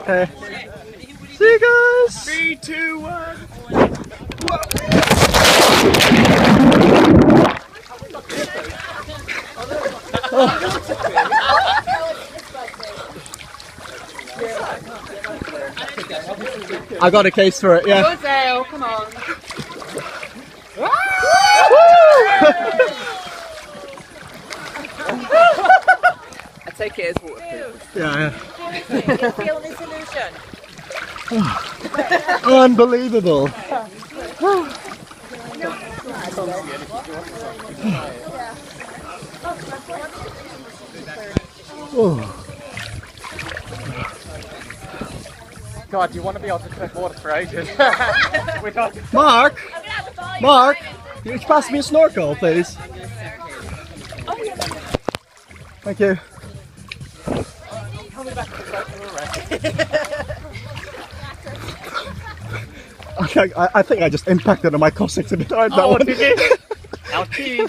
Okay. See you guys. 3, 2, 1. I got a case for it, yeah. Good Dale, come on. I take it as waterproof. Yeah, You're the only solution. yeah. Unbelievable. Oh. God, you want to be able to collect water for ages. Mark, can you pass me a snorkel, please? Thank you. I think I just impacted on my Cossacks a bit hard. Oh, did you? Ouchie.